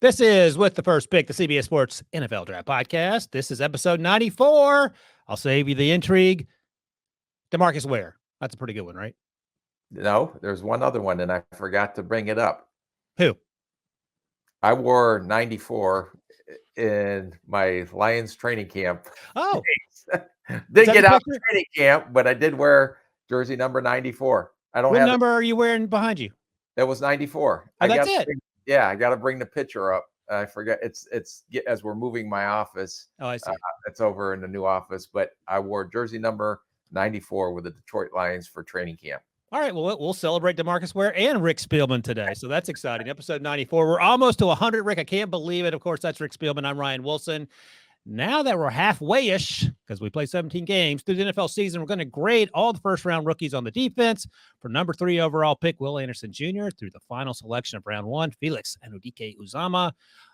This is With the First Pick, the CBS Sports NFL Draft Podcast. This is episode 94. I'll save you the intrigue. DeMarcus Ware. That's a pretty good one, right? No, there's one other one, and I forgot to bring it up. Who? I wore 94 in my Lions training camp. Oh. Didn't get out of training camp, but I did wear jersey number 94. I don't What have number are you wearing behind you? That was 94. Oh, that's it. I got to bring the picture up. I forget. It's as we're moving my office. Oh, I see. It's over in the new office, but I wore jersey number 94 with the Detroit Lions for training camp. All right, well, we'll celebrate DeMarcus Ware and Rick Spielman today, so that's exciting. Episode 94. We're almost to 100, Rick. I can't believe it. Of course, that's Rick Spielman. I'm Ryan Wilson. Now that we're halfway-ish, because we play 17 games through the NFL season, we're going to grade all the first-round rookies on the defense from number 3 overall pick Will Anderson Jr. through the final selection of round 1, Felix Anudike-Uzomah.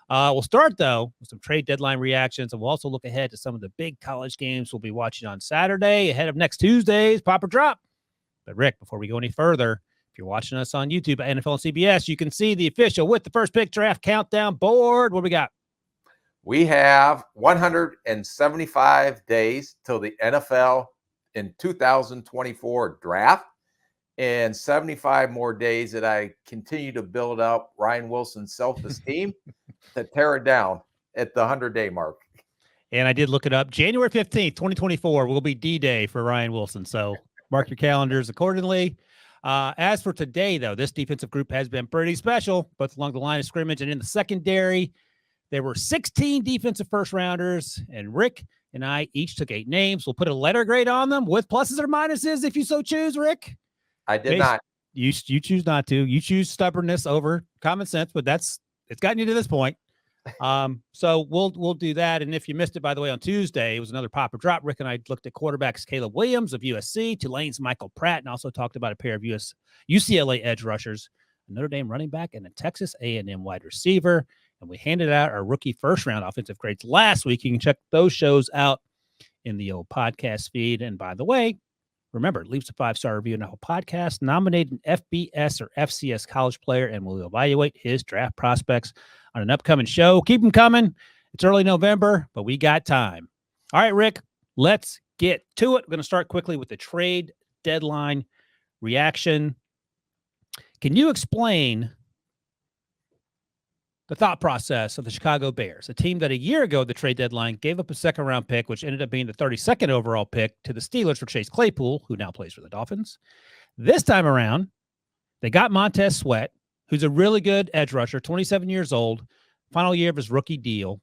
We'll start, though, with some trade deadline reactions, and we'll also look ahead to some of the big college games we'll be watching on Saturday ahead of next Tuesday's Pop or Drop. But, Rick, before we go any further, if you're watching us on YouTube at NFL and CBS, you can see the official With the First Pick draft countdown board. What do we got? We have 175 days till the NFL in 2024 draft and 75 more days that I continue to build up Ryan Wilson's self-esteem to tear it down at the 100-day mark. And I did look it up. January 15th, 2024 will be D-Day for Ryan Wilson. So mark your calendars accordingly. As for today, though, this defensive group has been pretty special, both along the line of scrimmage and in the secondary. There were 16 defensive first-rounders, and Rick and I each took 8 names. We'll put a letter grade on them with pluses or minuses if you so choose, Rick. I did not. You choose not to. You choose stubbornness over common sense, but it's gotten you to this point. So we'll do that. And if you missed it, by the way, on Tuesday, it was another pop or drop. Rick and I looked at quarterbacks Caleb Williams of USC, Tulane's Michael Pratt, and also talked about a pair of UCLA edge rushers, a Notre Dame running back, and a Texas A&M wide receiver. And we handed out our rookie first-round offensive grades last week. You can check those shows out in the old podcast feed. And by the way, remember, leave us a 5-star review in Apple Podcast. Nominate an FBS or FCS college player, and we'll evaluate his draft prospects on an upcoming show. Keep them coming. It's early November, but we got time. All right, Rick, let's get to it. We're going to start quickly with the trade deadline reaction. Can you explain the thought process of the Chicago Bears, a team that a year ago, the trade deadline, gave up a second-round pick, which ended up being the 32nd overall pick, to the Steelers for Chase Claypool, who now plays for the Dolphins? This time around, they got Montez Sweat, who's a really good edge rusher, 27 years old, final year of his rookie deal,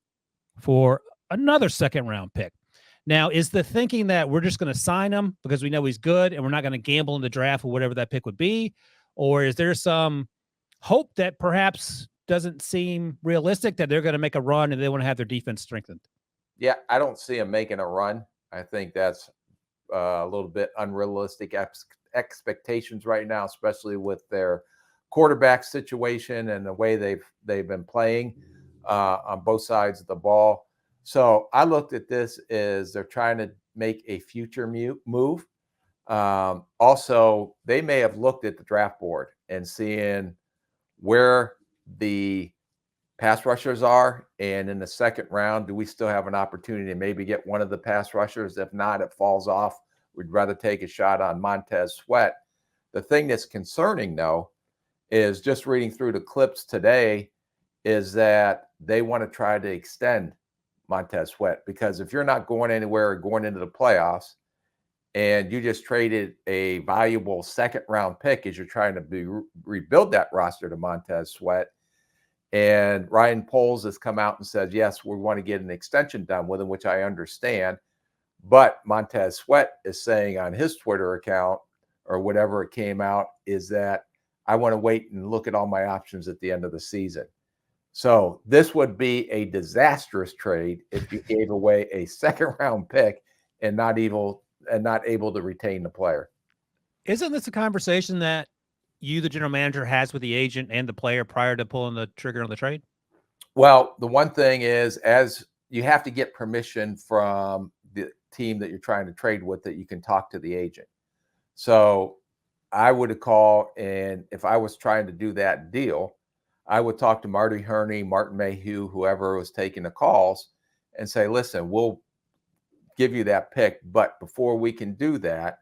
for another second-round pick. Now, is the thinking that we're just going to sign him because we know he's good and we're not going to gamble in the draft or whatever that pick would be? Or is there some hope that perhaps doesn't seem realistic, that they're going to make a run and they want to have their defense strengthened? Yeah, I don't see them making a run. I think that's a little bit unrealistic expectations right now, especially with their quarterback situation and the way they've been playing on both sides of the ball. So I looked at this as they're trying to make a future move. Also, they may have looked at the draft board and seeing where the pass rushers are, and in the second round, do we still have an opportunity to maybe get one of the pass rushers? If not, it falls off. We'd rather take a shot on Montez Sweat. The thing that's concerning, though, is just reading through the clips today, is that they want to try to extend Montez Sweat, because if you're not going anywhere or going into the playoffs and you just traded a valuable second-round pick as you're trying to rebuild that roster to Montez Sweat, and Ryan Poles has come out and said, yes, we want to get an extension done with him, which I understand. But Montez Sweat is saying on his Twitter account, or whatever it came out, is that I want to wait and look at all my options at the end of the season. So this would be a disastrous trade if you gave away a second-round pick and not able to retain the player. Isn't this a conversation that you, the general manager, has with the agent and the player prior to pulling the trigger on the trade? Well, the one thing is, as you have to get permission from the team that you're trying to trade with, that you can talk to the agent. So I would have called, and if I was trying to do that deal, I would talk to Marty Herney, Martin Mayhew, whoever was taking the calls, and say, listen, we'll give you that pick, but before we can do that,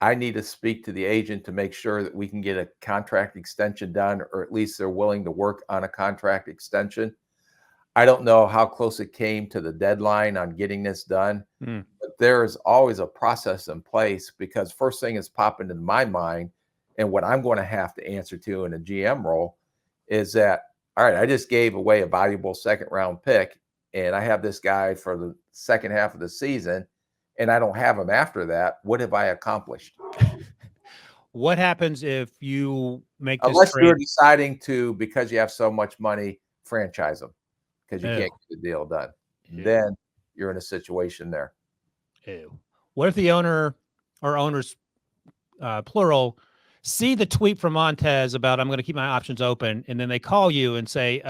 I need to speak to the agent to make sure that we can get a contract extension done, or at least they're willing to work on a contract extension. I don't know how close it came to the deadline on getting this done, but there is always a process in place, because first thing is popping into my mind, and what I'm going to have to answer to in a GM role is that, all right, I just gave away a valuable second round pick, and I have this guy for the second half of the season, and I don't have him after that. What have I accomplished? What happens if you make this Unless trade? you're deciding to, because you have so much money, franchise them because you Ew. can't get the deal done. Ew. Then you're in a situation there. Ew. What if the owner or owners, plural, see the tweet from Montez about I'm going to keep my options open, and then they call you and say,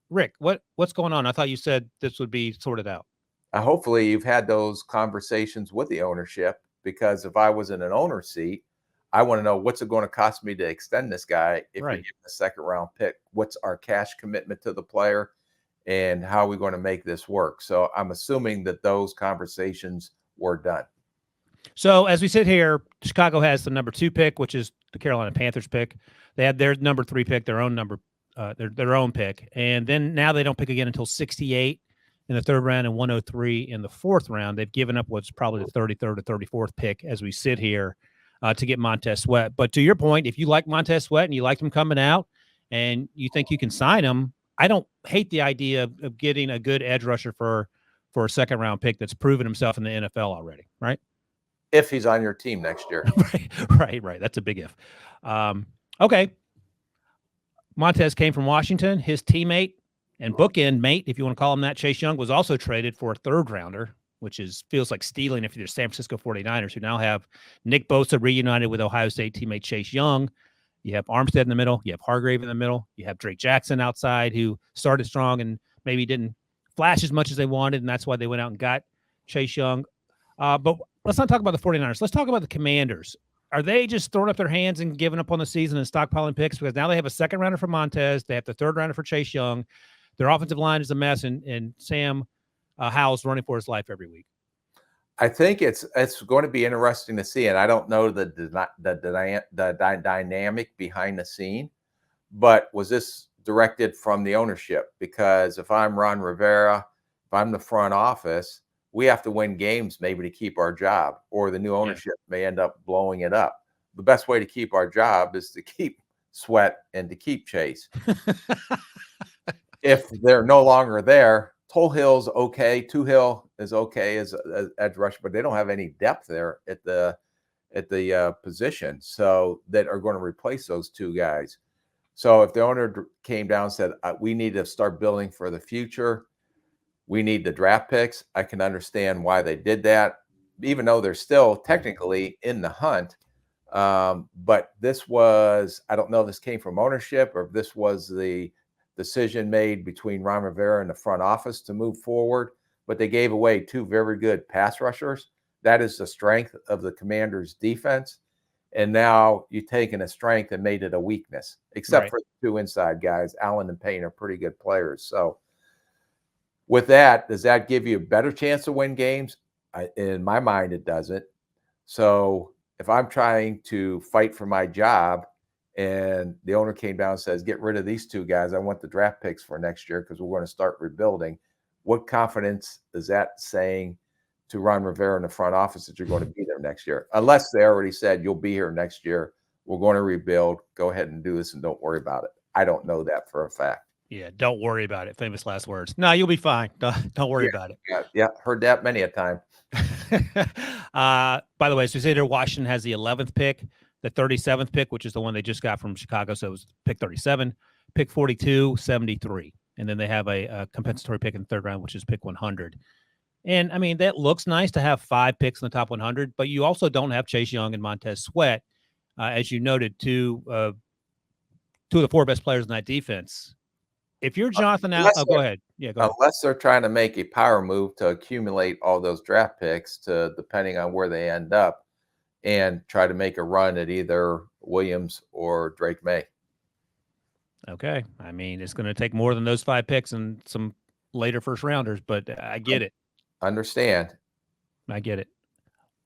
Rick, what's going on? I thought you said this would be sorted out. Hopefully you've had those conversations with the ownership, because if I was in an owner seat, I want to know, what's it going to cost me to extend this guy if Right. we give him a second round pick? What's our cash commitment to the player, and how are we going to make this work? So I'm assuming that those conversations were done. So as we sit here, Chicago has the number 2 pick, which is the Carolina Panthers pick. They had their number 3 pick, their own pick, and then now they don't pick again until 68 in the 3rd round and 103 in the 4th round. They've given up what's probably the 33rd or 34th pick as we sit here to get Montez Sweat. But to your point, if you like Montez Sweat and you like him coming out and you think you can sign him, I don't hate the idea of getting a good edge rusher for a second round pick that's proven himself in the NFL already, right? If he's on your team next year. Right. That's a big if. Okay. Montez came from Washington. His teammate and bookend mate, if you want to call him that, Chase Young, was also traded for a 3rd rounder, which feels like stealing if you're the San Francisco 49ers, who now have Nick Bosa reunited with Ohio State teammate Chase Young. You have Armstead in the middle. You have Hargrave in the middle. You have Drake Jackson outside, who started strong and maybe didn't flash as much as they wanted, and that's why they went out and got Chase Young. But let's not talk about the 49ers. Let's talk about the Commanders. Are they just throwing up their hands and giving up on the season and stockpiling picks? Because now they have a 2nd rounder for Montez. They have the 3rd rounder for Chase Young. Their offensive line is a mess, and Sam Howell's running for his life every week. I think it's going to be interesting to see, and I don't know the dynamic behind the scene, but was this directed from the ownership? Because if I'm Ron Rivera, if I'm the front office, we have to win games maybe to keep our job, or the new ownership may end up blowing it up. The best way to keep our job is to keep Sweat and to keep Chase. If they're no longer there, Tollhill's okay. Tuhill is okay as edge rush, but they don't have any depth there at the position, so that are going to replace those 2 guys. So if the owner came down and said, we need to start building for the future, we need the draft picks, I can understand why they did that, even though they're still technically in the hunt. But this was, I don't know if this came from ownership or if this was the decision made between Ron Rivera and the front office to move forward, but they gave away 2 very good pass rushers. That is the strength of the Commanders' defense. And now you've taken a strength and made it a weakness, except for the 2 inside guys. Allen and Payne are pretty good players. So with that, does that give you a better chance to win games? In my mind, it doesn't. So if I'm trying to fight for my job and the owner came down and says, get rid of these 2 guys, I want the draft picks for next year because we're going to start rebuilding, what confidence is that saying to Ron Rivera in the front office that you're going to be there next year? Unless they already said, you'll be here next year, we're going to rebuild, go ahead and do this and don't worry about it. I don't know that for a fact. Yeah, don't worry about it. Famous last words. No, you'll be fine. Don't worry about it. Yeah, heard that many a time. By the way, so we say there, Washington has the 11th pick, the 37th pick, which is the one they just got from Chicago. So it was pick 37, pick 42, 73. And then they have a compensatory pick in the 3rd round, which is pick 100. And I mean, that looks nice to have 5 picks in the top 100, but you also don't have Chase Young and Montez Sweat. As you noted, 2 of the 4 best players in that defense. If you're Jonathan Allen, go ahead. Yeah, go ahead. Unless they're trying to make a power move to accumulate all those draft picks to, depending on where they end up, and try to make a run at either Williams or Drake May. Okay. I mean, it's going to take more than those 5 picks and some later first rounders, but I get it. Understand. I get it.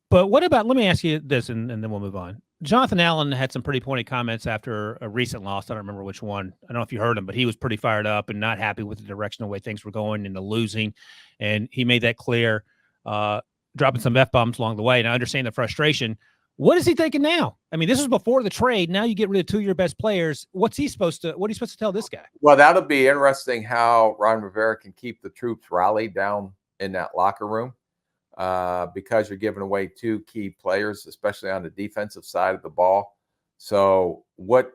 But what about, let me ask you this, and then we'll move on. Jonathan Allen had some pretty pointed comments after a recent loss. I don't remember which one. I don't know if you heard him, but he was pretty fired up and not happy with the direction, the way things were going and the losing. And he made that clear, dropping some F-bombs along the way. And I understand the frustration. What is he thinking now? I mean, this was before the trade. Now you get rid of 2 of your best players. What are you supposed to tell this guy? Well, that'll be interesting how Ron Rivera can keep the troops rallied down in that locker room. Because you're giving away 2 key players, especially on the defensive side of the ball. So what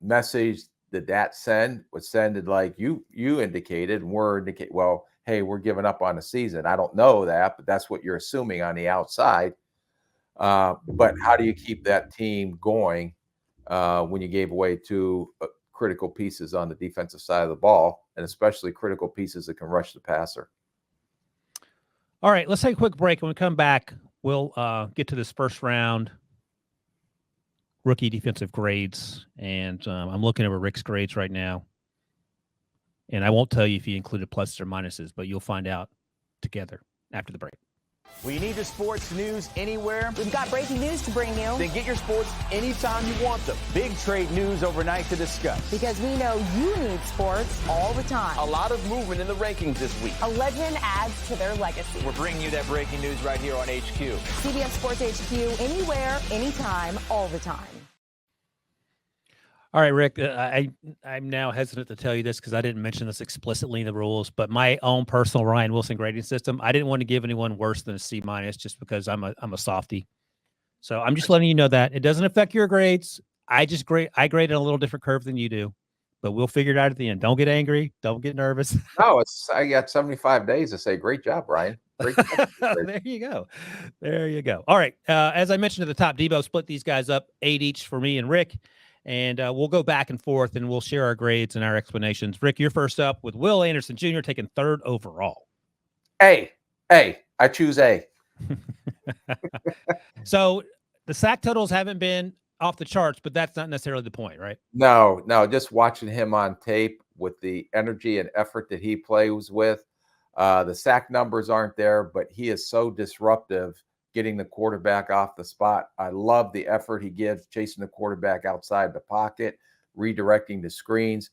message did that send? Was sended like you indicated, and we're indicating, well, hey, we're giving up on the season. I don't know that, but that's what you're assuming on the outside. But how do you keep that team going when you gave away 2 critical pieces on the defensive side of the ball, and especially critical pieces that can rush the passer? All right, let's take a quick break. When we come back, we'll get to this first round rookie defensive grades. And I'm looking over Rick's grades right now. And I won't tell you if he included pluses or minuses, but you'll find out together after the break. We need the sports news anywhere. We've got breaking news to bring you. Then get your sports anytime you want them. Big trade news overnight to discuss. Because we know you need sports all the time. A lot of movement in the rankings this week. A legend adds to their legacy. We're bringing you that breaking news right here on HQ. CBS Sports HQ, anywhere, anytime, all the time. All right, Rick, I'm now hesitant to tell you this because I didn't mention this explicitly in the rules, but my own personal Ryan Wilson grading system, I didn't want to give anyone worse than a C- just because I'm a softie. So I'm just letting you know that it doesn't affect your grades. I grade a little different curve than you do, but we'll figure it out at the end. Don't get angry. Don't get nervous. No, I got 75 days to say, great job, Ryan. Great job. There you go. There you go. All right. As I mentioned at the top, Debo split these guys up 8 each for me and Rick. And we'll go back and forth, and we'll share our grades and our explanations. Rick, you're first up with Will Anderson Jr. taking 3rd overall. A. I choose A. So the sack totals haven't been off the charts, but that's not necessarily the point, right? No. Just watching him on tape with the energy and effort that he plays with, the sack numbers aren't there, but he is so disruptive getting the quarterback off the spot. I love the effort he gives chasing the quarterback outside the pocket, redirecting the screens.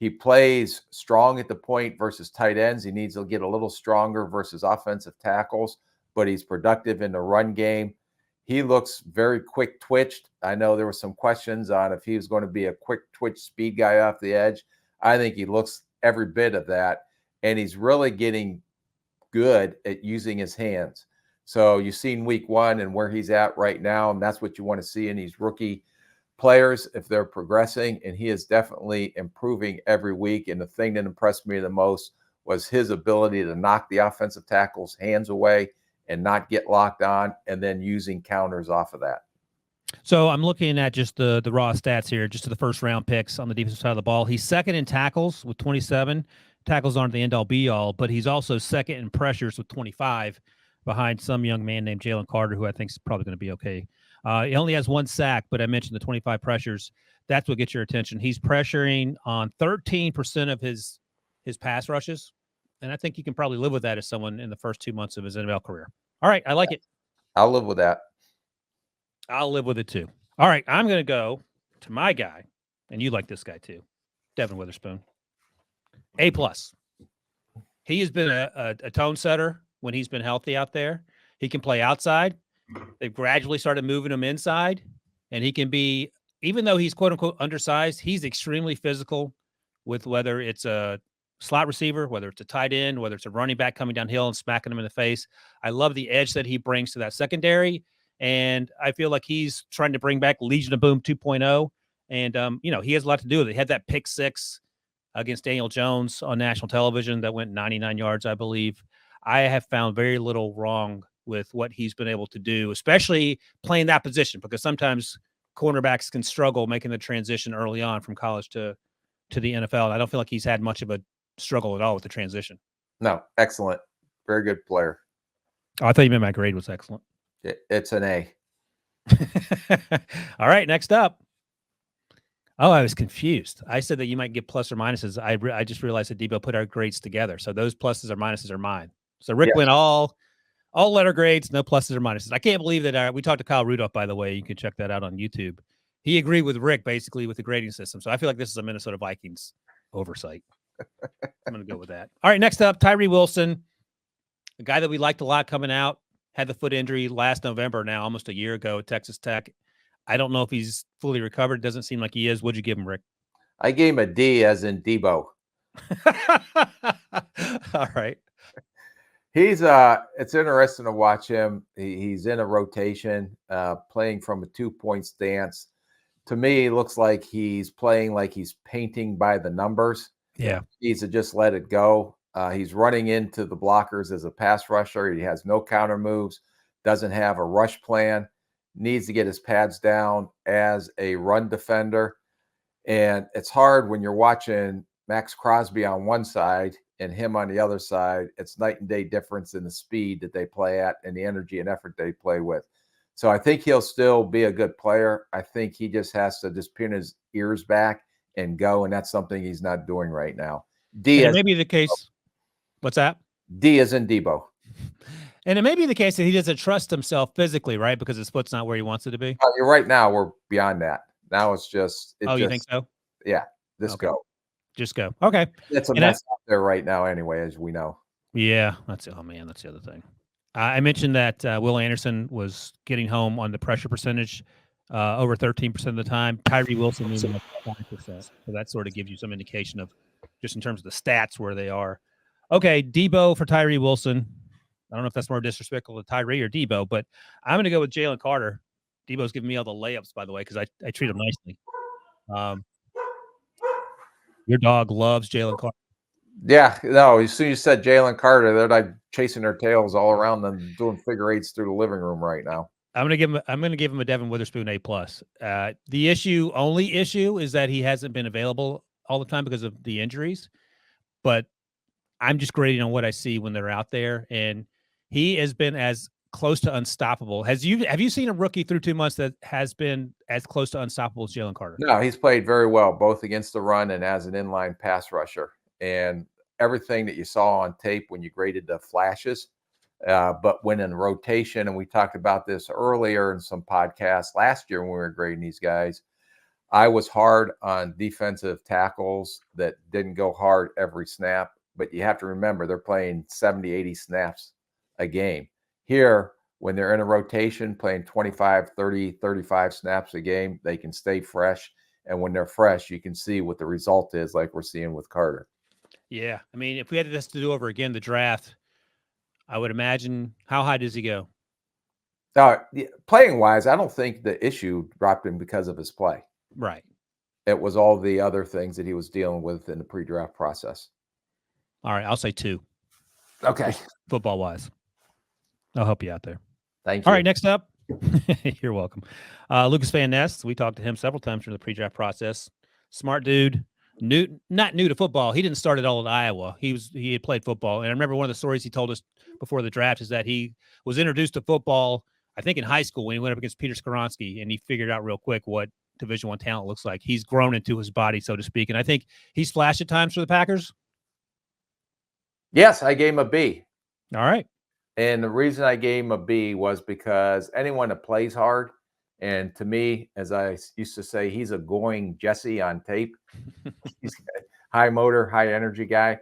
He plays strong at the point versus tight ends. He needs to get a little stronger versus offensive tackles, but he's productive in the run game. He looks very quick twitched. I know there were some questions on if he was going to be a quick twitch speed guy off the edge. I think he looks every bit of that, and he's really getting good at using his hands. So you've seen week 1 and where he's at right now, and that's what you want to see in these rookie players if they're progressing, and he is definitely improving every week. And the thing that impressed me the most was his ability to knock the offensive tackle's hands away and not get locked on, and then using counters off of that. So I'm looking at just the raw stats here, just to the first round picks on the defensive side of the ball. He's 2nd in tackles with 27. Tackles aren't the end-all be-all, but he's also 2nd in pressures with 25. Behind some young man named Jalen Carter, who I think is probably going to be okay. He only has 1 sack, but I mentioned the 25 pressures. That's what gets your attention. He's pressuring on 13% of his pass rushes, and I think you can probably live with that as someone in the first 2 months of his NFL career. All right, I like it. I'll live with that. I'll live with it too. All right, I'm going to go to my guy, and you like this guy too, Devin Witherspoon. A+. He has been a tone setter when he's been healthy out there. He can play outside. They've gradually started moving him inside, and he can be, even though he's quote unquote undersized, he's extremely physical with whether it's a slot receiver, whether it's a tight end, whether it's a running back coming downhill and smacking him in the face. I love the edge that he brings to that secondary. And I feel like he's trying to bring back Legion of Boom 2.0. And, he has a lot to do with it. He had that pick 6 against Daniel Jones on national television that went 99 yards, I believe. I have found very little wrong with what he's been able to do, especially playing that position, because sometimes cornerbacks can struggle making the transition early on from college to the NFL. And I don't feel like he's had much of a struggle at all with the transition. No, excellent. Very good player. Oh, I thought you meant my grade was excellent. It's an A. All right, next up. Oh, I was confused. I said that you might get plus or minuses. I just realized that Debo put our grades together. So those pluses or minuses are mine. So Rick Yes. went all letter grades, no pluses or minuses. I can't believe that we talked to Kyle Rudolph, by the way. You can check that out on YouTube. He agreed with Rick basically with the grading system. So I feel like this is a Minnesota Vikings oversight. I'm going to go with that. All right, next up, Tyree Wilson, a guy that we liked a lot coming out, had the foot injury last November now, almost a year ago at Texas Tech. I don't know if he's fully recovered. Doesn't seem like he is. What'd you give him, Rick? I gave him a D as in Debo. All right. He's it's interesting to watch him. He's in a rotation, playing from a 2-point stance. To me, it looks like he's playing like he's painting by the numbers. Yeah. He needs to just let it go. He's running into the blockers as a pass rusher. He has no counter moves, doesn't have a rush plan, needs to get his pads down as a run defender. And it's hard when you're watching Max Crosby on one side and him on the other side. It's night and day difference in the speed that they play at and the energy and effort they play with. So I think he'll still be a good player. I think he just has to just pin his ears back and go, and that's something he's not doing right now. And it may be the case. What's that? D as in Debo. And it may be the case that he doesn't trust himself physically, right? Because his foot's not where he wants it to be. You're right. Now we're beyond that. Now it's just. You think so? Yeah. Just go. Just go. Okay. It's a mess out there right now anyway, as we know. Yeah. That's the other thing. I mentioned that Will Anderson was getting home on the pressure percentage over 13% of the time. Tyree Wilson moving up 5%. So that sort of gives you some indication of just in terms of the stats where they are. Okay, Debo for Tyree Wilson. I don't know if that's more disrespectful to Tyree or Debo, but I'm going to go with Jalen Carter. Debo's giving me all the layups, by the way, because I treat him nicely. Your dog loves Jalen Carter. Yeah, no, as soon as you said Jalen Carter, they're like chasing their tails all around them, doing figure eights through the living room right now. I'm gonna give him a Devin Witherspoon A+. The only issue is that he hasn't been available all the time because of the injuries. But I'm just grading on what I see when they're out there, and he has been as close to unstoppable. Have you seen a rookie through 2 months that has been as close to unstoppable as Jalen Carter? No, he's played very well, both against the run and as an inline pass rusher. And everything that you saw on tape when you graded the flashes, but when in rotation, and we talked about this earlier in some podcasts last year when we were grading these guys, I was hard on defensive tackles that didn't go hard every snap. But you have to remember, they're playing 70, 80 snaps a game. Here, when they're in a rotation, playing 25, 30, 35 snaps a game, they can stay fresh. And when they're fresh, you can see what the result is, like we're seeing with Carter. Yeah. I mean, if we had this to do over again, the draft, I would imagine, how high does he go? Playing wise, I don't think the issue dropped him because of his play. Right. It was all the other things that he was dealing with in the pre-draft process. All right. I'll say 2. Okay. Football wise. I'll help you out there. Thank you. All right. Next up. You're welcome. Lucas Van Ness. We talked to him several times during the pre-draft process. Smart dude. Not new to football. He didn't start at all at Iowa. He had played football. And I remember one of the stories he told us before the draft is that he was introduced to football, I think in high school, when he went up against Peter Skoronski, and he figured out real quick what Division I talent looks like. He's grown into his body, so to speak. And I think he's flashed at times for the Packers. Yes, I gave him a B. All right. And the reason I gave him a B was because anyone that plays hard, and to me, as I used to say, he's a going Jesse on tape. He's a high motor, high energy guy.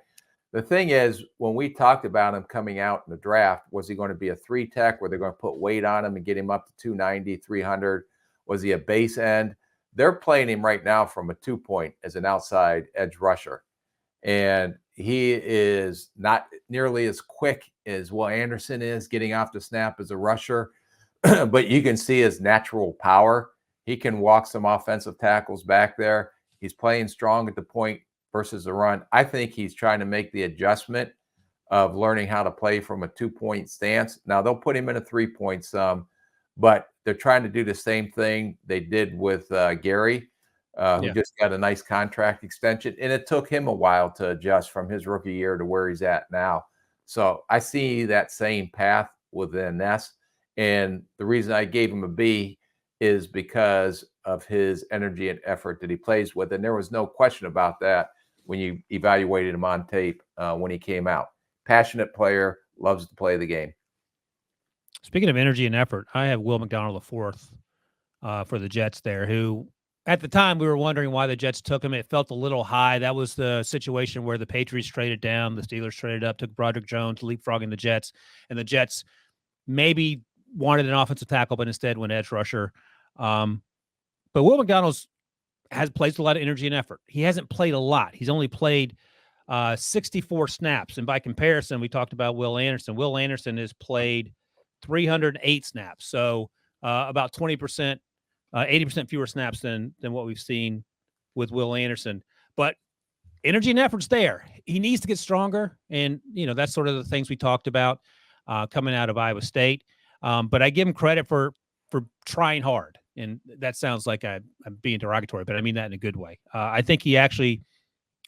The thing is, when we talked about him coming out in the draft, was he going to be a 3 tech where they're going to put weight on him and get him up to 290, 300? Was he a base end? They're playing him right now from a 2-point as an outside edge rusher. And he is not nearly as quick as Will Anderson is getting off the snap as a rusher, but you can see his natural power. He can walk some offensive tackles back there. He's playing strong at the point versus the run. I think he's trying to make the adjustment of learning how to play from a 2-point stance. Now, they'll put him in a 3-point some, but they're trying to do the same thing they did with Gary, who just got a nice contract extension. And it took him a while to adjust from his rookie year to where he's at now. So I see that same path with Ness. And the reason I gave him a B, is because of his energy and effort that he plays with. And there was no question about that when you evaluated him on tape when he came out. Passionate player, loves to play the game. Speaking of energy and effort, I have Will McDonald IV for the Jets there, who at the time we were wondering why the Jets took him. It felt a little high. That was the situation where the Patriots traded down, the Steelers traded up, took Broderick Jones, leapfrogging the Jets, and the Jets maybe wanted an offensive tackle, but instead went edge rusher. But Will McDonald's has placed a lot of energy and effort. He hasn't played a lot. He's only played 64 snaps. And by comparison, we talked about Will Anderson. Will Anderson has played 308 snaps. So about 20%, 80% fewer snaps than what we've seen with Will Anderson. But energy and effort's there. He needs to get stronger. And, that's sort of the things we talked about coming out of Iowa State. But I give him credit for trying hard. And that sounds like I'm being derogatory, but I mean that in a good way. I think he actually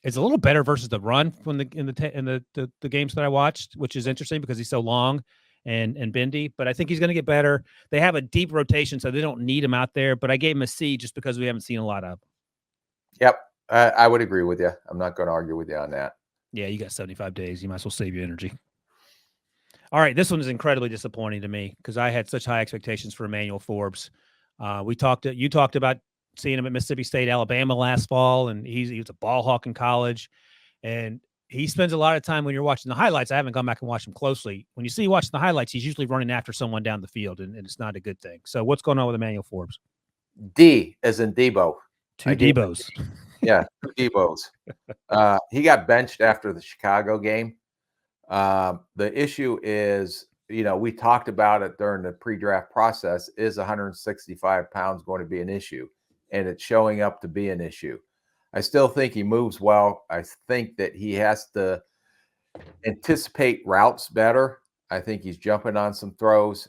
is a little better versus the run from in the games that I watched, which is interesting because he's so long and bendy. But I think he's going to get better. They have a deep rotation, so they don't need him out there. But I gave him a C just because we haven't seen a lot of him. Yep, I would agree with you. I'm not going to argue with you on that. Yeah, you got 75 days. You might as well save your energy. All right, this one is incredibly disappointing to me because I had such high expectations for Emmanuel Forbes. You talked about seeing him at Mississippi State, Alabama last fall, and he was a ball hawk in college. And he spends a lot of time when you're watching the highlights. I haven't gone back and watched him closely. When you see watching the highlights, he's usually running after someone down the field, and it's not a good thing. So what's going on with Emmanuel Forbes? D as in Debo. Two Debos. Yeah, two Debos. He got benched after the Chicago game. The issue is, we talked about it during the pre-draft process. Is 165 pounds going to be an issue? And it's showing up to be an issue. I still think he moves well. I think that he has to anticipate routes better. I think he's jumping on some throws.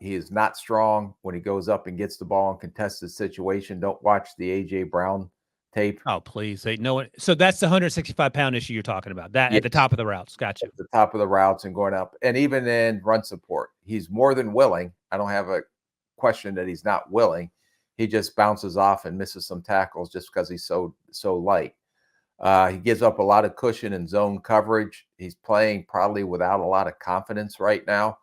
He is not strong when he goes up and gets the ball in contested situation. Don't watch the A.J. Brown tape. Oh, please. So that's the 165-pound issue you're talking about. That Yes. At the top of the routes. Gotcha. At the top of the routes and going up. And even in run support, he's more than willing. I don't have a question that he's not willing. He just bounces off and misses some tackles just because he's so light. He gives up a lot of cushion in zone coverage. He's playing probably without a lot of confidence right now.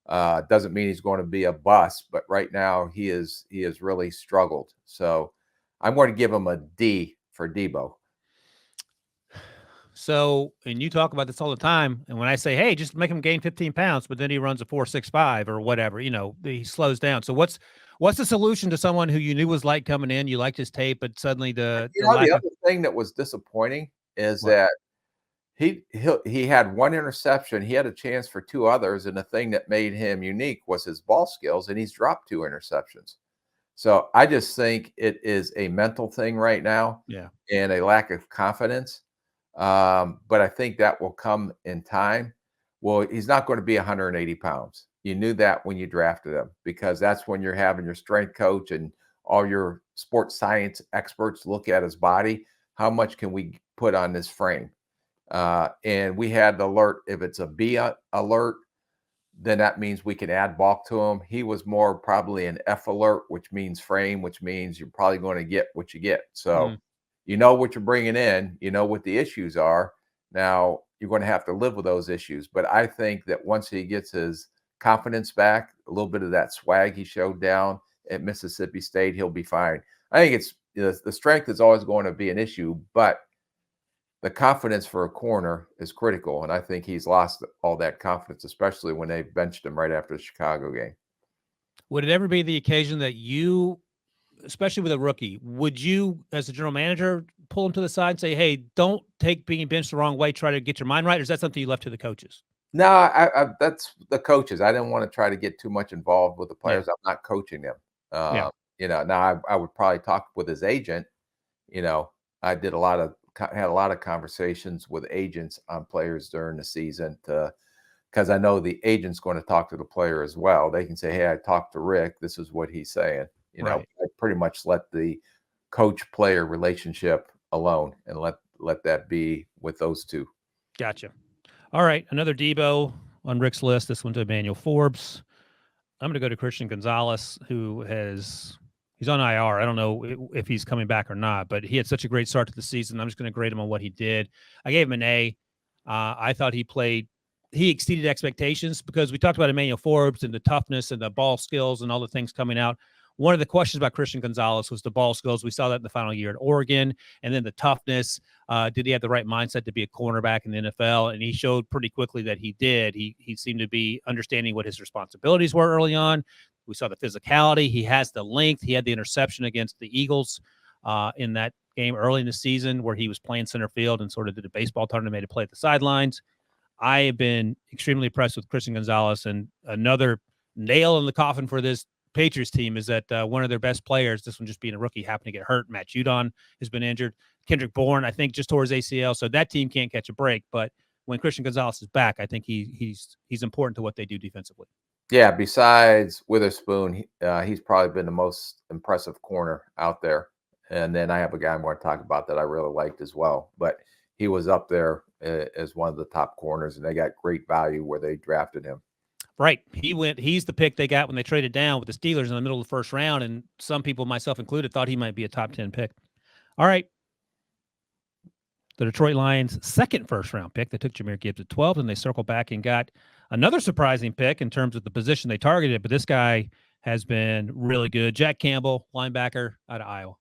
Doesn't mean he's going to be a bust, but right now he has really struggled. So I'm going to give him a D for Debo. So, and you talk about this all the time. And when I say, hey, just make him gain 15 pounds, but then he runs a 4.65 or whatever, he slows down. So what's the solution to someone who you knew was light coming in? You liked his tape, but suddenly the other thing that was disappointing is that he had one interception. He had a chance for two others. And the thing that made him unique was his ball skills. And he's dropped two interceptions. So I just think it is a mental thing right now. Yeah. And a lack of confidence. But I think that will come in time. Well, he's not going to be 180 pounds. You knew that when you drafted him, because that's when you're having your strength coach and all your sports science experts look at his body. How much can we put on this frame? And we had the alert. If it's a B alert, then that means we can add bulk to him. He was more probably an F alert, which means frame, which means you're probably going to get what you get. So you know what you're bringing in, you know what the issues are. Now you're going to have to live with those issues. But I think that once he gets his confidence back, a little bit of that swag he showed down at Mississippi State, he'll be fine. I think it's the strength is always going to be an issue, but the confidence for a corner is critical. And I think he's lost all that confidence, especially when they benched him right after the Chicago game. Would it ever be the occasion that you, especially with a rookie, would you, as a general manager, pull him to the side and say, hey, don't take being benched the wrong way, try to get your mind right? Or is that something you left to the coaches? No, I that's the coaches. I didn't want to try to get too much involved with the players. I'm not coaching them. Now I would probably talk with his agent. I had a lot of conversations with agents on players during the season because I know the agent's going to talk to the player as well. They can say, hey, I talked to Rick. This is what he's saying. I pretty much let the coach-player relationship alone and let that be with those two. Gotcha. All right, another Debo on Rick's list. This one to Emmanuel Forbes. I'm going to go to Christian Gonzalez, he's on IR. I don't know if he's coming back or not, but he had such a great start to the season. I'm just going to grade him on what he did. I gave him an A. I thought he exceeded expectations because we talked about Emmanuel Forbes and the toughness and the ball skills and all the things coming out. One of the questions about Christian Gonzalez was the ball skills. We saw that in the final year at Oregon, and then the toughness. Did he have the right mindset to be a cornerback in the NFL? And he showed pretty quickly that he did. He seemed to be understanding what his responsibilities were early on. We saw the physicality. He has the length. He had the interception against the Eagles in that game early in the season where he was playing center field and sort of did a baseball turn and made a play at the sidelines. I have been extremely impressed with Christian Gonzalez, and another nail in the coffin for this Patriots team is that one of their best players, this one just being a rookie, happened to get hurt. Matt Judon has been injured. Kendrick Bourne, I think, just tore his ACL, so that team can't catch a break. But when Christian Gonzalez is back, I think he's important to what they do defensively. Yeah, besides Witherspoon, he's probably been the most impressive corner out there. And then I have a guy I'm going to talk about that I really liked as well. But he was up there as one of the top corners, and they got great value where they drafted him. Right. He's the pick they got when they traded down with the Steelers in the middle of the first round, and some people, myself included, thought he might be a top 10 pick. All right. The Detroit Lions' second first-round pick. They took Jahmyr Gibbs at 12, and they circled back and got another surprising pick in terms of the position they targeted, but this guy has been really good. Jack Campbell, linebacker out of Iowa.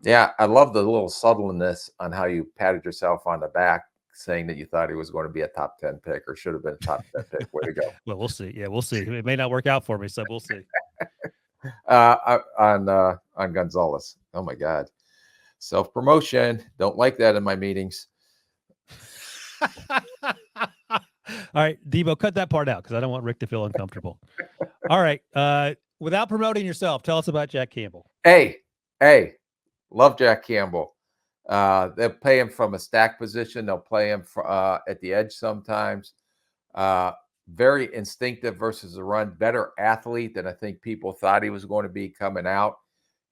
Yeah, I love the little subtleness on how you patted yourself on the back, saying that you thought he was going to be a top 10 pick or should have been a top 10 pick. Way to go. Well, we'll see. Yeah, we'll see. It may not work out for me, so we'll see. On Gonzalez. Oh, my God. Self-promotion. Don't like that in my meetings. All right, Debo, cut that part out because I don't want Rick to feel uncomfortable. All right. Without promoting yourself, tell us about Jack Campbell. Hey, love Jack Campbell. They'll play him from a stack position. They'll play him at the edge sometimes. Very instinctive versus the run. Better athlete than I think people thought he was going to be coming out.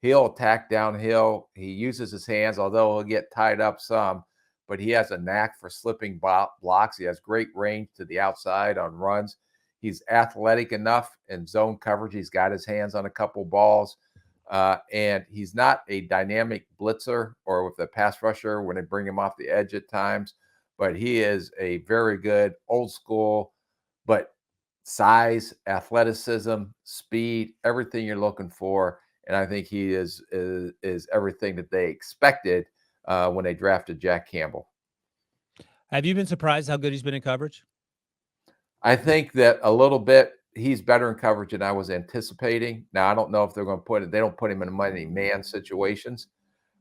He'll attack downhill. He uses his hands, although he'll get tied up some. But he has a knack for slipping blocks. He has great range to the outside on runs. He's athletic enough in zone coverage. He's got his hands on a couple balls. And he's not a dynamic blitzer or with a pass rusher when they bring him off the edge at times. But he is a very good old school, but size, athleticism, speed, everything you're looking for. And I think he is everything that they expected when they drafted Jack Campbell. Have you been surprised how good he's been in coverage? I think that a little bit he's better in coverage than I was anticipating. Now, I don't know if they're going to they don't put him in many man situations,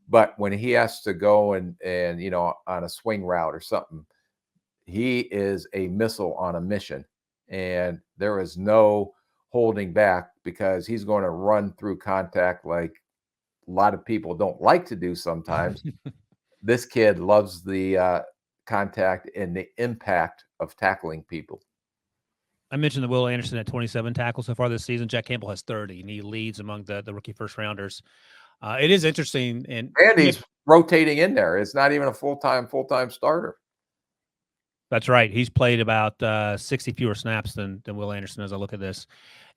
but when he has to go and on a swing route or something, he is a missile on a mission, and there is no holding back because he's going to run through contact like a lot of people don't like to do sometimes. This kid loves the contact and the impact of tackling people. I mentioned that Will Anderson had 27 tackles so far this season. Jack Campbell has 30, and he leads among the rookie first-rounders. It is interesting. And he's rotating in there. It's not even a full-time starter. That's right. He's played about 60 fewer snaps than Will Anderson as I look at this.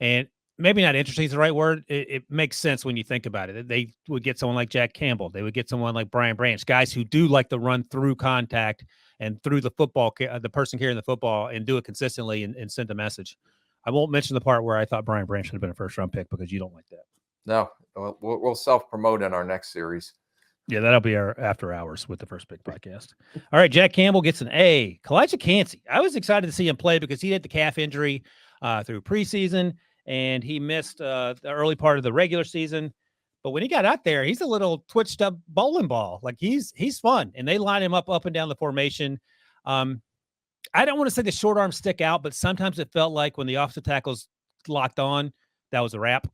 And maybe not interesting is the right word. It makes sense when you think about it. They would get someone like Jack Campbell. They would get someone like Brian Branch, guys who do like to run through contact and through the football, the person carrying the football, and do it consistently and send a message. I won't mention the part where I thought Brian Branch should have been a first-round pick because you don't like that. No, we'll self-promote in our next series. Yeah, that'll be our after hours with the First Pick podcast. All right, Jack Campbell gets an A. Kalijah Kancey. I was excited to see him play because he had the calf injury through preseason, and he missed the early part of the regular season. But when he got out there, he's a little twitched up bowling ball. Like he's fun, and they line him up and down the formation. I don't want to say the short arms stick out, but sometimes it felt like when the offensive tackles locked on, that was a wrap.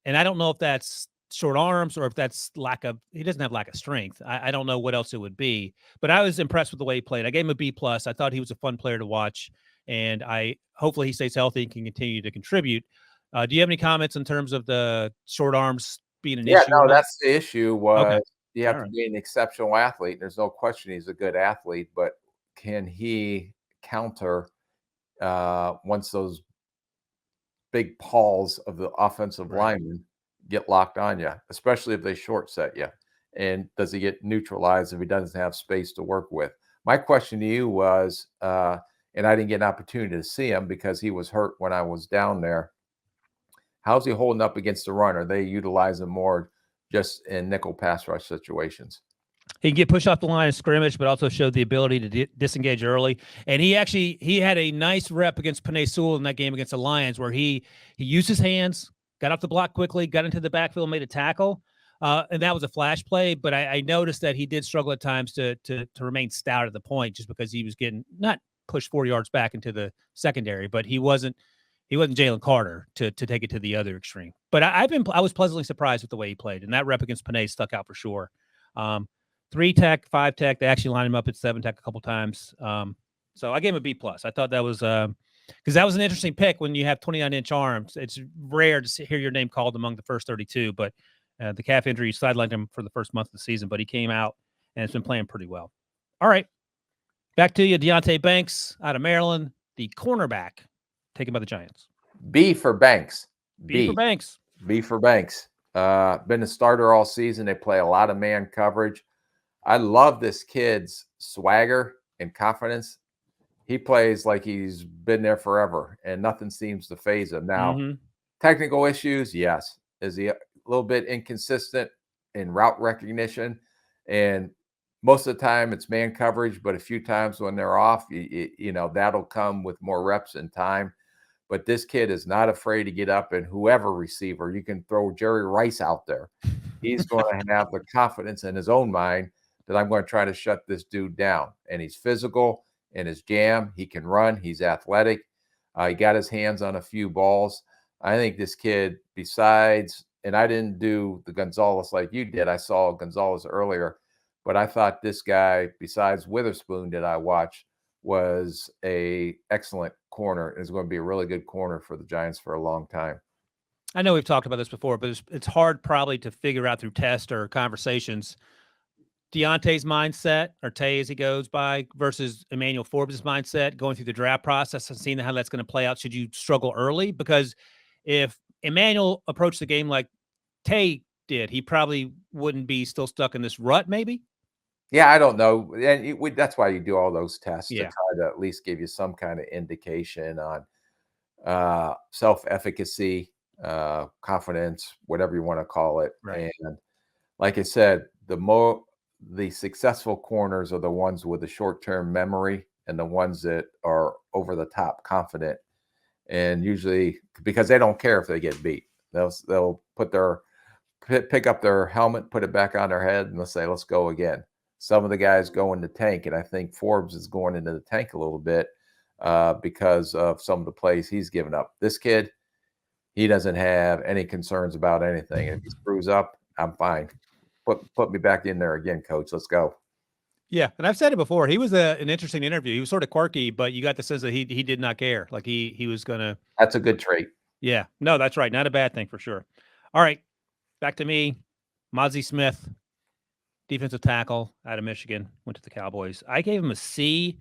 And I don't know if that's short arms or if that's he doesn't have lack of strength. I don't know what else it would be, but I was impressed with the way he played. I gave him a B+. I thought he was a fun player to watch, and hopefully he stays healthy and can continue to contribute. Do you have any comments in terms of the short arms being an issue? Yeah, no, that's the issue. Okay. You have to be an exceptional athlete. There's no question he's a good athlete, but can he counter once those big paws of the offensive Right. linemen get locked on you, especially if they short set you. And does he get neutralized if he doesn't have space to work with? My question to you was, and I didn't get an opportunity to see him because he was hurt when I was down there. How's he holding up against the run? Are they utilizing more just in nickel pass rush situations? He can get pushed off the line of scrimmage, but also showed the ability to disengage early. And he had a nice rep against Penei Sewell in that game against the Lions, where he used his hands, got off the block quickly, got into the backfield, made a tackle, and that was a flash play. But I noticed that he did struggle at times to remain stout at the point, just because he was getting not pushed 4 yards back into the secondary, but he wasn't Jalen Carter to take it to the other extreme. But I was pleasantly surprised with the way he played, and that rep against Penei stuck out for sure. 3 tech, 5 tech. They actually lined him up at 7 tech a couple times. So I gave him a B+. I thought that was because that was an interesting pick when you have 29-inch arms. It's rare to hear your name called among the first 32, but the calf injury sidelined him for the first month of the season, but he came out and has been playing pretty well. All right. Back to you, Deonte Banks out of Maryland, the cornerback taken by the Giants. B for Banks. B for Banks. B for Banks. Been a starter all season. They play a lot of man coverage. I love this kid's swagger and confidence. He plays like he's been there forever, and nothing seems to phase him. Now, technical issues, yes. Is he a little bit inconsistent in route recognition? And most of the time it's man coverage, but a few times when they're off, you know, that'll come with more reps and time. But this kid is not afraid to get up, and whoever receiver, you can throw Jerry Rice out there. He's going to have the confidence in his own mind that I'm going to try to shut this dude down. And he's physical in his jam. He can run. He's athletic. He got his hands on a few balls. I think this kid, besides, and I didn't do the Gonzalez like you did. I saw Gonzalez earlier, but I thought this guy, besides Witherspoon that I watched, was a excellent corner. Is going to be a really good corner for the Giants for a long time. I know we've talked about this before, but it's hard probably to figure out through tests or conversations Deontay's mindset, or Tay as he goes by, versus Emmanuel Forbes' mindset going through the draft process and seeing how that's going to play out. Should you struggle early? Because if Emmanuel approached the game like Tay did, he probably wouldn't be still stuck in this rut, maybe. Yeah, I don't know. And that's why you do all those tests to Yeah. try to at least give you some kind of indication on self-efficacy, confidence, whatever you want to call it. Right. And like I said, the successful corners are the ones with the short-term memory and the ones that are over the top confident. And usually, because they don't care if they get beat, they'll pick up their helmet, put it back on their head, and they'll say, "Let's go again." Some of the guys go in the tank, and I think Forbes is going into the tank a little bit because of some of the plays he's given up. This kid, he doesn't have any concerns about anything. If he screws up, I'm fine. Put me back in there again, coach. Let's go. Yeah, and I've said it before. He was an interesting interview. He was sort of quirky, but you got the sense that he did not care. Like he was gonna. That's a good trait. Yeah, no, that's right. Not a bad thing for sure. All right, back to me. Mozzie Smith, defensive tackle out of Michigan, went to the Cowboys. I gave him a C,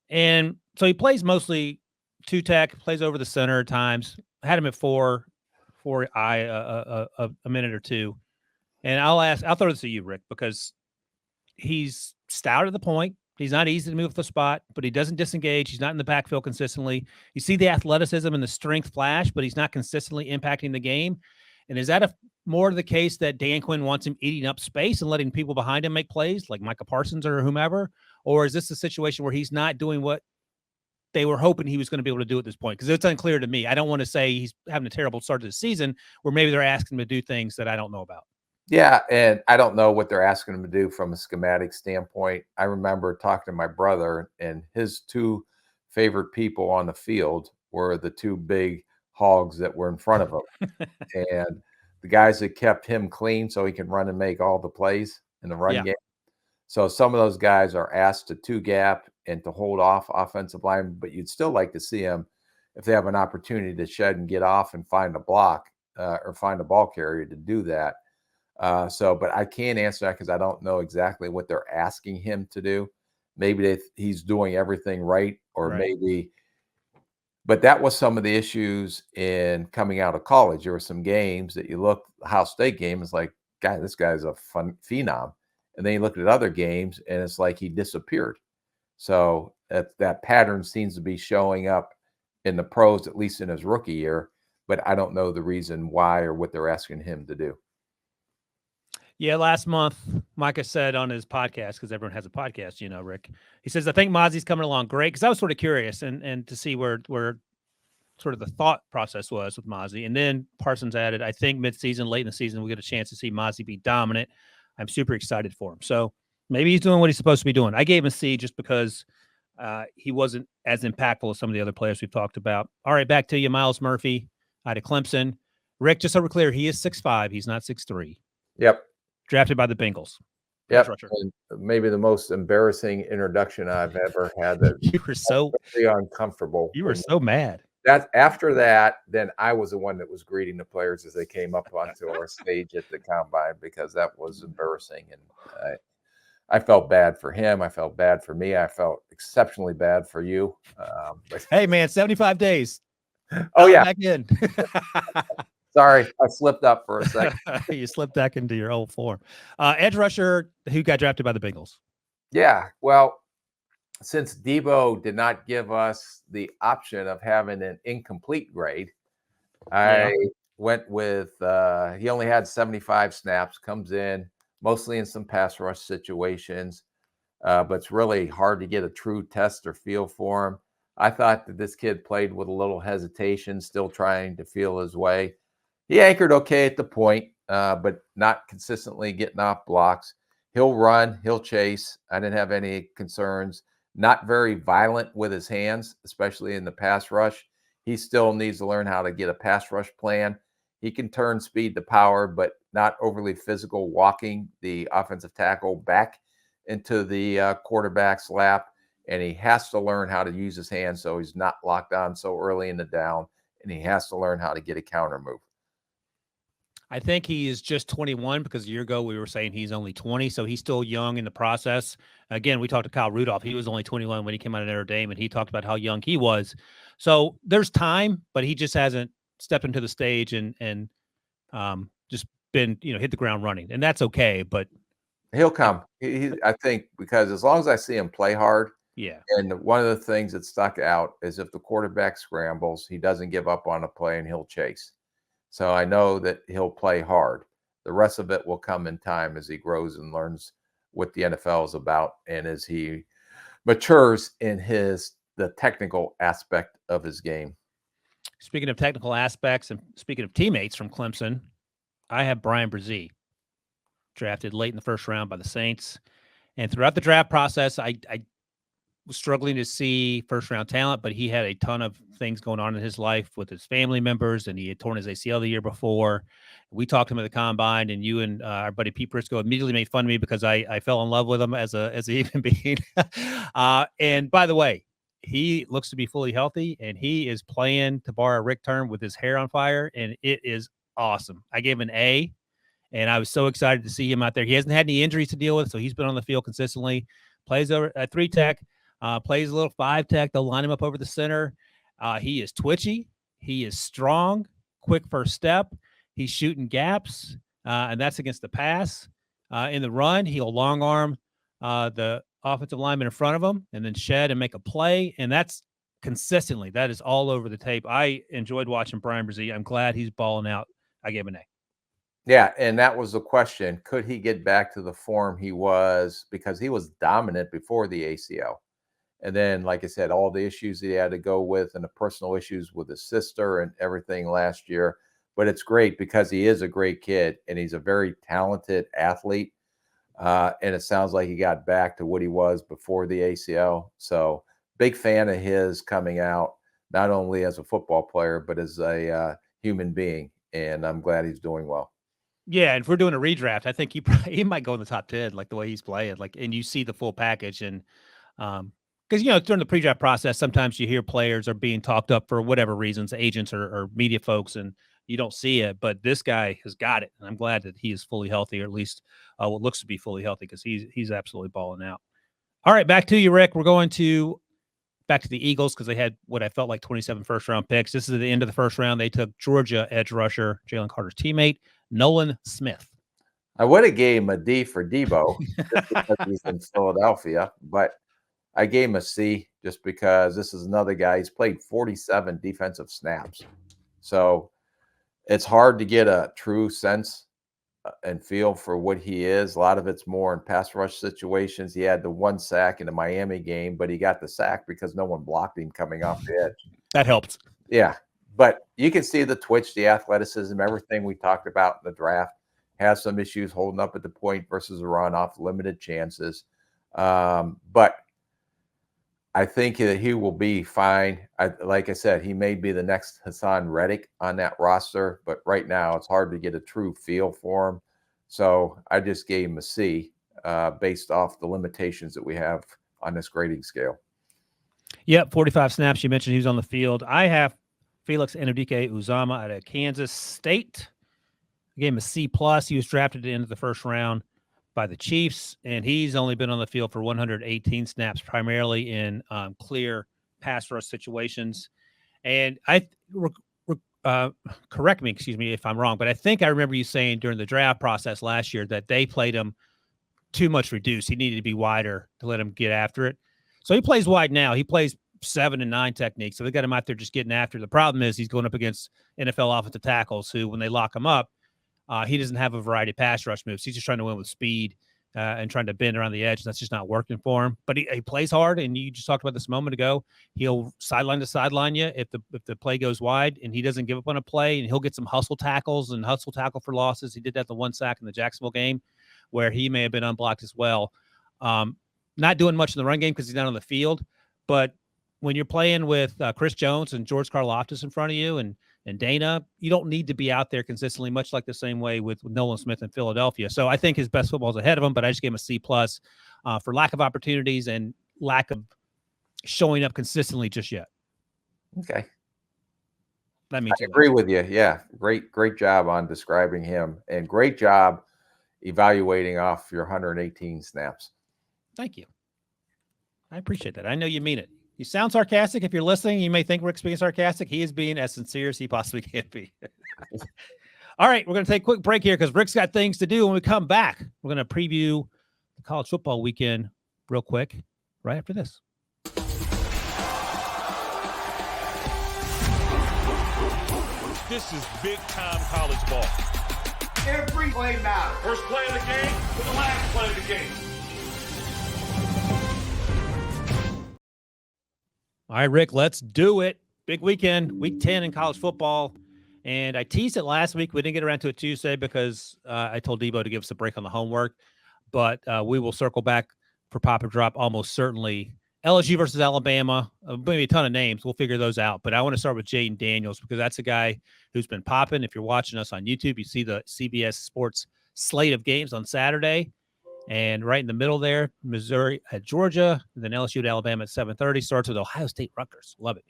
and so he plays mostly 2 tech, plays over the center at times. Had him at 4 a minute or two. And I'll throw this to you, Rick, because he's stout at the point. He's not easy to move off the spot, but he doesn't disengage. He's not in the backfield consistently. You see the athleticism and the strength flash, but he's not consistently impacting the game. And is that more the case that Dan Quinn wants him eating up space and letting people behind him make plays like Micah Parsons or whomever? Or is this a situation where he's not doing what they were hoping he was going to be able to do at this point? Because it's unclear to me. I don't want to say he's having a terrible start to the season where maybe they're asking him to do things that I don't know about. Yeah, and I don't know what they're asking him to do from a schematic standpoint. I remember talking to my brother, and his 2 favorite people on the field were the 2 big hogs that were in front of him. And the guys that kept him clean so he can run and make all the plays in the run game. So some of those guys are asked to 2-gap and to hold off offensive line, but you'd still like to see them, if they have an opportunity to shed and get off and find a block or find a ball carrier, to do that. But I can't answer that because I don't know exactly what they're asking him to do. Maybe he's doing everything right, or maybe But that was some of the issues in coming out of college. There were some games that you looked, Ohio State game is like, God, this guy's a fun phenom. And then you look at other games and it's like he disappeared. So that pattern seems to be showing up in the pros, at least in his rookie year. But I don't know the reason why or what they're asking him to do. Yeah, last month, Micah said on his podcast, because everyone has a podcast, Rick. He says, I think Mozzie's coming along great, because I was sort of curious and to see where sort of the thought process was with Mozzie. And then Parsons added, I think midseason, late in the season, we get a chance to see Mozzie be dominant. I'm super excited for him. So maybe he's doing what he's supposed to be doing. I gave him a C just because he wasn't as impactful as some of the other players we've talked about. All right, back to you, Miles Murphy out of Clemson. Rick, just so we're clear, he is 6'5". He's not 6'3". Yep. Drafted by the Bengals. Yep. And maybe the most embarrassing introduction I've ever had. That You were so uncomfortable. You were so mad. After that, then I was the one that was greeting the players as they came up onto our stage at the combine, because that was embarrassing. And I felt bad for him. I felt bad for me. I felt exceptionally bad for you. But hey, man, 75 days. Oh, yeah. Back in. Sorry, I slipped up for a second. You slipped back into your old form. Edge rusher who got drafted by the Bengals. Yeah, well, since Debo did not give us the option of having an incomplete grade, I went with he only had 75 snaps, comes in mostly in some pass rush situations, but it's really hard to get a true test or feel for him. I thought that this kid played with a little hesitation, still trying to feel his way. He anchored okay at the point, but not consistently getting off blocks. He'll run, he'll chase. I didn't have any concerns. Not very violent with his hands, especially in the pass rush. He still needs to learn how to get a pass rush plan. He can turn speed to power, but not overly physical, walking the offensive tackle back into the quarterback's lap. And he has to learn how to use his hands so he's not locked on so early in the down. And he has to learn how to get a counter move. I think he is just 21, because a year ago we were saying he's only 20, so he's still young in the process. Again, we talked to Kyle Rudolph. He was only 21 when he came out of Notre Dame, and he talked about how young he was. So there's time, but he just hasn't stepped into the stage and just been, hit the ground running, and that's okay. But he'll come. I think, because as long as I see him play hard, yeah. And one of the things that stuck out is if the quarterback scrambles, he doesn't give up on a play and he'll chase. So I know that he'll play hard. The rest of it will come in time as he grows and learns what the NFL is about, and as he matures in the technical aspect of his game. Speaking of technical aspects and speaking of teammates from Clemson, I have Brian Brzee, drafted late in the 1st round by the Saints. And throughout the draft process, I was struggling to see 1st round talent, but he had a ton of things going on in his life with his family members, and he had torn his ACL the year before. We talked to him at the combine, and you and our buddy Pete Briscoe immediately made fun of me because I fell in love with him as a human being. And by the way, he looks to be fully healthy, and he is playing, to borrow a Rick term, with his hair on fire, and it is awesome. I gave him an A, and I was so excited to see him out there. He hasn't had any injuries to deal with, so he's been on the field consistently. Plays over at 3 tech. Plays a little 5 tech. They'll line him up over the center. He is twitchy. He is strong, quick first step. He's shooting gaps, and that's against the pass. In the run, he'll long arm the offensive lineman in front of him and then shed and make a play. And that's consistently. That is all over the tape. I enjoyed watching Brian Brzee. I'm glad he's balling out. I gave him an A. Yeah, and that was the question. Could he get back to the form he was? Because he was dominant before the ACL. And then, like I said, all the issues he had to go with and the personal issues with his sister and everything last year. But it's great because he is a great kid and he's a very talented athlete. And it sounds like he got back to what he was before the ACL. So big fan of his coming out, not only as a football player, but as a human being. And I'm glad he's doing well. Yeah, and if we're doing a redraft, I think he might go in the top 10, like the way he's playing. And you see the full package. And because, during the pre-draft process, sometimes you hear players are being talked up for whatever reasons, agents or media folks, and you don't see it. But this guy has got it, and I'm glad that he is fully healthy, or at least what looks to be fully healthy, because he's absolutely balling out. All right, back to you, Rick. We're going to back to the Eagles because they had what I felt like 27 first-round picks. This is at the end of the first round. They took Georgia edge rusher, Jalen Carter's teammate, Nolan Smith. I would have gave him a D for Debo just because he's in Philadelphia, but I gave him a C just because this is another guy. He's played 47 defensive snaps. So it's hard to get a true sense and feel for what he is. A lot of it's more in pass rush situations. He had the 1 sack in the Miami game, but he got the sack because no one blocked him coming off the edge. That helped. Yeah, but you can see the twitch, the athleticism, everything we talked about in the draft. Has some issues holding up at the point versus a run off limited chances. But I think that he will be fine. Like I said, he may be the next Hassan Reddick on that roster, but right now it's hard to get a true feel for him. So I just gave him a C based off the limitations that we have on this grading scale. Yep, 45 snaps. You mentioned he was on the field. I have Felix Anudike-Uzomah out of Kansas State. I gave him a C+. He was drafted at the end of the first round by the Chiefs, and he's only been on the field for 118 snaps, primarily in clear pass rush situations. And correct me, excuse me if I'm wrong, but I think I remember you saying during the draft process last year that they played him too much reduced. He needed to be wider to let him get after it. So he plays wide now. He plays 7 and 9 techniques. So they got him out there just getting after it. The problem is he's going up against NFL offensive tackles who, when they lock him up, he doesn't have a variety of pass rush moves. He's just trying to win with speed and trying to bend around the edge. That's just not working for him. But he plays hard, and you just talked about this a moment ago. He'll sideline to sideline you if the play goes wide, and he doesn't give up on a play, and he'll get some hustle tackles and hustle tackle for losses. He did that the 1 sack in the Jacksonville game where he may have been unblocked as well. Not doing much in the run game because he's not on the field, but when you're playing with Chris Jones and George Karlaftis in front of you and Dana, you don't need to be out there consistently, much like the same way with Nolan Smith in Philadelphia. So I think his best football is ahead of him, but I just gave him a C+ for lack of opportunities and lack of showing up consistently just yet. Okay. That means I agree with you. Yeah. Great job on describing him, and great job evaluating off your 118 snaps. Thank you. I appreciate that. I know you mean it. You sound sarcastic. If you're listening, you may think Rick's being sarcastic. He is being as sincere as he possibly can be. All right, we're going to take a quick break here because Rick's got things to do. When we come back, we're going to preview the college football weekend real quick right after this. This is big-time college ball. Every play matters. First play of the game to the last play of the game. All right, Rick, let's do it. Big weekend, week 10 in college football. And I teased it last week. We didn't get around to it Tuesday because I told Debo to give us a break on the homework. But we will circle back for Pop and Drop almost certainly. LSU versus Alabama, maybe a ton of names. We'll figure those out. But I want to start with Jaden Daniels because that's a guy who's been popping. If you're watching us on YouTube, you see the CBS Sports slate of games on Saturday. And right in the middle there, Missouri at Georgia, and then LSU at Alabama at 7:30. Starts with Ohio State Rutgers. Love it.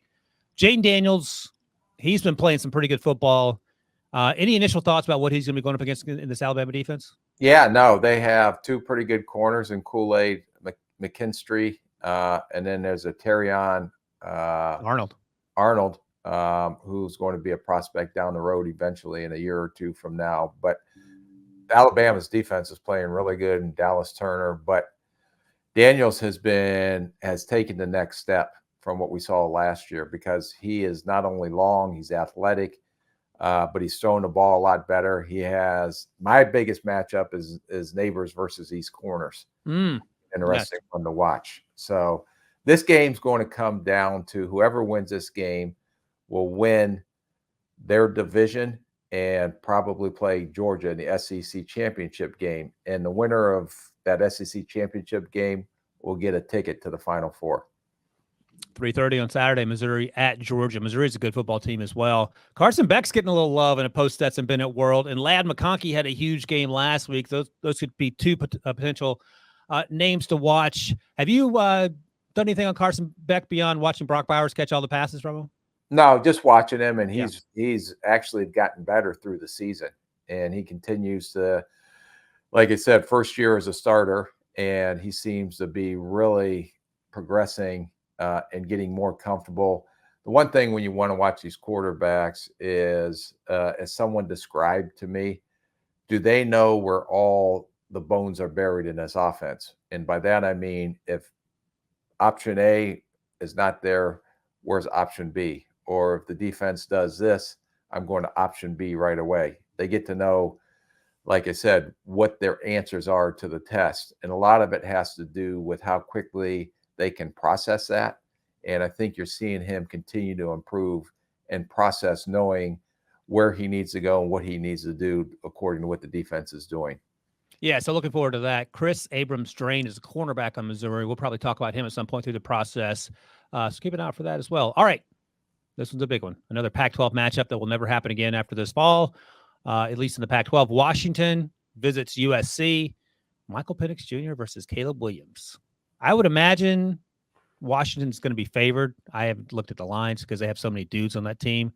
Jaden Daniels, he's been playing some pretty good football. Any initial thoughts about what he's going to be going up against in this Alabama defense? Yeah, no, they have 2 pretty good corners in Kool-Aid McKinstry, and then there's a Terrion Arnold, who's going to be a prospect down the road eventually in a year or 2 from now. But Alabama's defense is playing really good in Dallas Turner, but Daniels has taken the next step from what we saw last year because he is not only long, he's athletic, but he's throwing the ball a lot better. He has my biggest matchup is Neighbors versus East Corners. Interesting one to watch. So this game's going to come down to whoever wins this game will win their division and probably play Georgia in the SEC championship game. And the winner of that SEC championship game will get a ticket to the Final Four. 3:30 on Saturday, Missouri at Georgia. Missouri's a good football team as well. Carson Beck's getting a little love in a post-Stetson Bennett world, and Ladd McConkey had a huge game last week. Those could be 2 potential names to watch. Have you done anything on Carson Beck beyond watching Brock Bowers catch all the passes from him? No, just watching him, and he's actually gotten better through the season, and he continues to, like I said, first year as a starter, and he seems to be really progressing and getting more comfortable. The one thing when you want to watch these quarterbacks is, as someone described to me, do they know where all the bones are buried in this offense? And by that, I mean, if option A is not there, where's option B? Or if the defense does this, I'm going to option B right away. They get to know, like I said, what their answers are to the test. And a lot of it has to do with how quickly they can process that. And I think you're seeing him continue to improve and process, knowing where he needs to go and what he needs to do according to what the defense is doing. Yeah, so looking forward to that. Chris Abrams-Drain is a cornerback on Missouri. We'll probably talk about him at some point through the process. So keep an eye out for that as well. All right, this one's a big one. Another Pac-12 matchup that will never happen again after this fall, at least in the Pac-12. Washington visits USC. Michael Penix Jr. versus Caleb Williams. I would imagine Washington's going to be favored. I haven't looked at the lines because they have so many dudes on that team.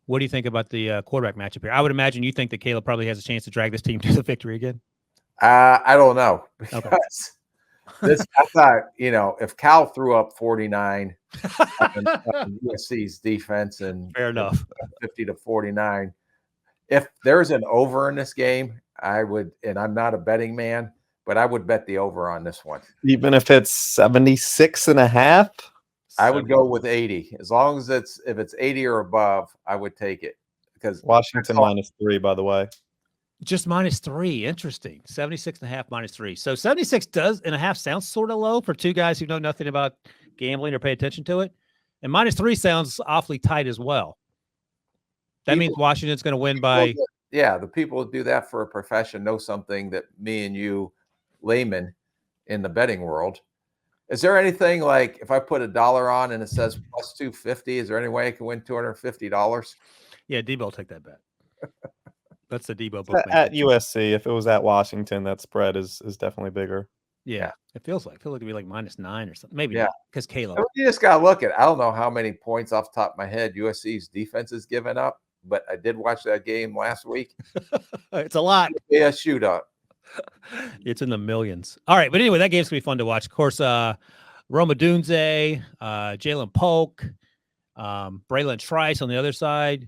What do you think about the quarterback matchup here? I would imagine you think that Caleb probably has a chance to drag this team to the victory again. I don't know, because Okay. I thought, if Cal threw up 49 on USC's defense and Fair enough. 50-49, if there's an over in this game, I would, and I'm not a betting man, but I would bet the over on this one. Even if it's 76.5? I would go with 80. As long as if it's 80 or above, I would take it, because Washington -3, by the way. Just -3. Interesting. 76.5 -3. So 76.5 sounds sort of low for two guys who know nothing about gambling or pay attention to it. And -3 sounds awfully tight as well. That means Washington's going to win by. Yeah, the people who do that for a profession know something that me and you laymen in the betting world. Is there anything like, if I put $1 on and it says plus 250, is there any way I can win $250? Yeah, Debo will take that bet. That's the Debo book. At USC, if it was at Washington, that spread is definitely bigger. Yeah, it feels like it'd be like -9 or something. Maybe Yeah, because Caleb. You just gotta look at. I don't know how many points off the top of my head USC's defense has given up, but I did watch that game last week. It's a lot. Yeah, shootout. It's in the millions. All right, but anyway, that game's gonna be fun to watch. Of course, Roma Dunze, Jalen Polk, Braylon Trice on the other side,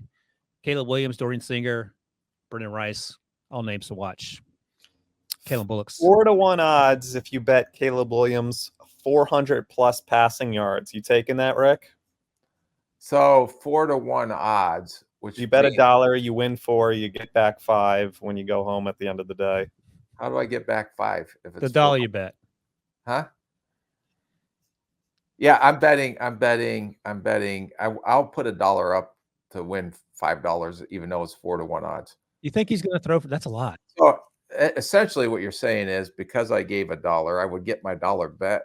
Caleb Williams, Dorian Singer, Brendan Rice, all names to watch. Caleb Bullocks. 4-1 odds if you bet Caleb Williams 400+ passing yards. You taking that, Rick? So 4-1 odds, which You bet $1, you win 4, you get back 5 when you go home at the end of the day. How do I get back 5? If it's The dollar you bet. Huh? Yeah, I'm betting. I'll put $1 up to win $5, even though it's 4-1 odds. You think he's going to throw for? That's a lot. So essentially, what you're saying is, because I gave $1, I would get my dollar bet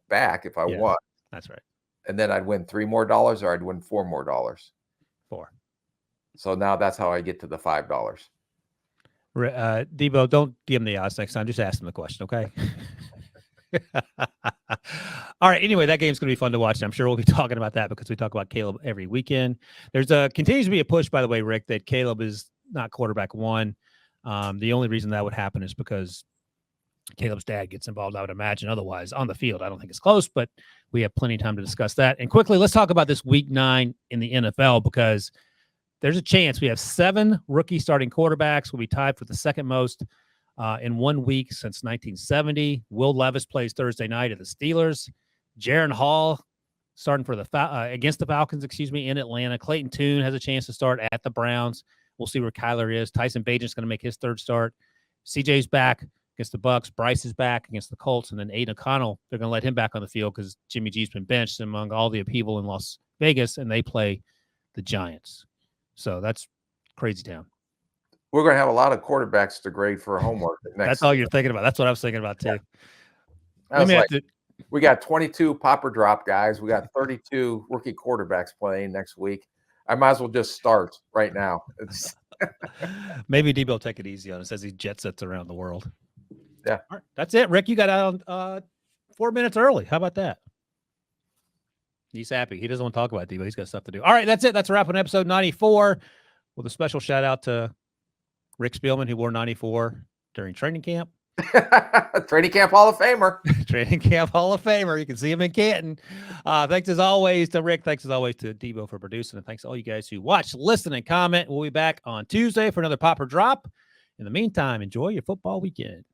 back if I won, That's right. and then I'd win $3 more, or I'd win $4 more. 4. So now that's how I get to the $5. Debo, don't give him the odds next time. Just ask him the question, okay? All right. Anyway, that game's going to be fun to watch. And I'm sure we'll be talking about that because we talk about Caleb every weekend. There's continues to be a push, by the way, Rick, that Caleb is not quarterback 1. The only reason that would happen is because Caleb's dad gets involved, I would imagine. Otherwise, on the field, I don't think it's close, but we have plenty of time to discuss that. And quickly, let's talk about this week 9 in the NFL, because there's a chance we have 7 rookie starting quarterbacks. We'll be tied for the second most in 1 week since 1970. Will Levis plays Thursday night at the Steelers. Jaron Hall starting for the against the Falcons, in Atlanta. Clayton Tune has a chance to start at the Browns. We'll see where Kyler is. Tyson Bagent's going to make his third start. CJ's back against the Bucks. Bryce is back against the Colts. And then Aiden O'Connell, they're going to let him back on the field because Jimmy G's been benched among all the upheaval in Las Vegas, and they play the Giants. So that's crazy town. We're going to have a lot of quarterbacks to grade for homework next. That's all you're thinking about. That's what I was thinking about, too. Yeah. We got 22 popper drop guys. We got 32 rookie quarterbacks playing next week. I might as well just start right now. Maybe Debo will take it easy on us as he jet sets around the world. Yeah. All right, that's it. Rick, you got out 4 minutes early. How about that? He's happy. He doesn't want to talk about Debo. He's got stuff to do. All right, that's it. That's a wrap on episode 94 with a special shout out to Rick Spielman, who wore 94 during training camp. Training camp Hall of Famer. Training camp Hall of Famer. You can see him in Canton. Thanks as always to Rick. Thanks as always to Debo for producing. And thanks to all you guys who watch, listen, and comment. We'll be back on Tuesday for another Pop or Drop. In the meantime, enjoy your football weekend.